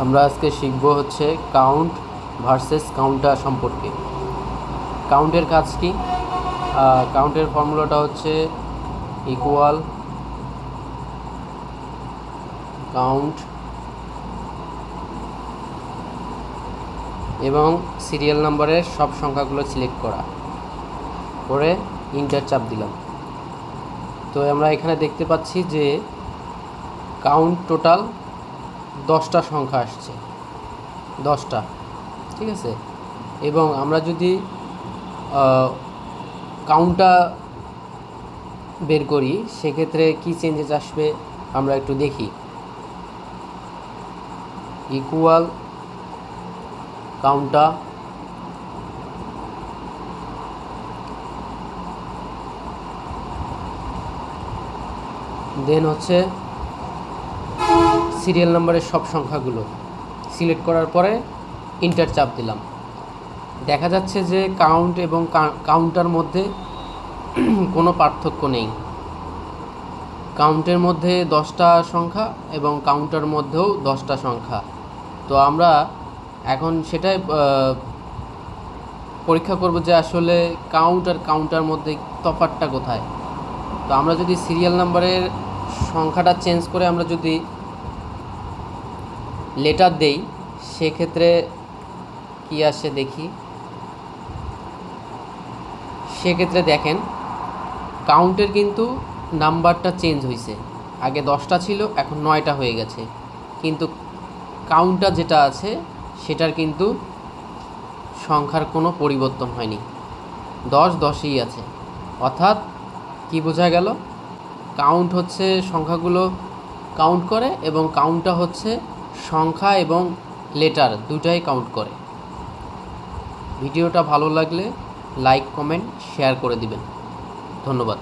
আমরা আজকে শিখব হচ্ছে কাউন্ট ভার্সেস কাউন্টার সম্পর্কে। কাউন্টের কাজ কি? কাউন্টের ফর্মুলাটা হচ্ছে ইকুয়াল কাউন্ট এবং সিরিয়াল নাম্বারের সব সংখ্যাগুলো সিলেক্ট করা করে ইন্টার চাপ দিলাম। তো আমরা এখানে দেখতে পাচ্ছি যে কাউন্ট টোটাল 10টা সংখ্যা আসছে, 10টা, ঠিক আছে। এবং আমরা যদি কাউন্টটা বের করি সেক্ষেত্রে কি চেঞ্জেস আসবে আমরা একটু দেখি। ইকুয়াল কাউন্টটা দেন হচ্ছে সিরিয়াল নাম্বারের সব সংখ্যাগুলো সিলেক্ট করার পরে ইন্টার চাপ দিলাম। দেখা যাচ্ছে যে কাউন্ট এবং কাউন্টার মধ্যে কোনো পার্থক্য নেই। কাউন্টের মধ্যে 10টা সংখ্যা এবং কাউন্টার মধ্যেও 10টা সংখ্যা। তো আমরা এখন সেটাই পরীক্ষা করব যে আসলে কাউন্ট আর কাউন্টার মধ্যে তফাৎটা কোথায়। তো আমরা যদি সিরিয়াল নাম্বারের সংখ্যাটা চেঞ্জ করে আমরা যদি লেটার দেই সেক্ষেত্রে কি আসে দেখি। সেক্ষেত্রে দেখেন কাউন্টের কিন্তু নাম্বারটা চেঞ্জ হয়েছে, আগে 10টা ছিল এখন 9টা হয়ে গেছে, কিন্তু কাউন্টার যেটা আছে সেটার কিন্তু সংখ্যার কোনো পরিবর্তন হয়নি, 10ই আছে। অর্থাৎ কি বোঝা গেল? কাউন্ট হচ্ছে সংখ্যাগুলো কাউন্ট করে এবং কাউন্টটা হচ্ছে সংখ্যা এবং লেটার দুটাই কাউন্ট করে। ভিডিওটা ভালো লাগলে লাইক, কমেন্ট, শেয়ার করে দিবেন। ধন্যবাদ।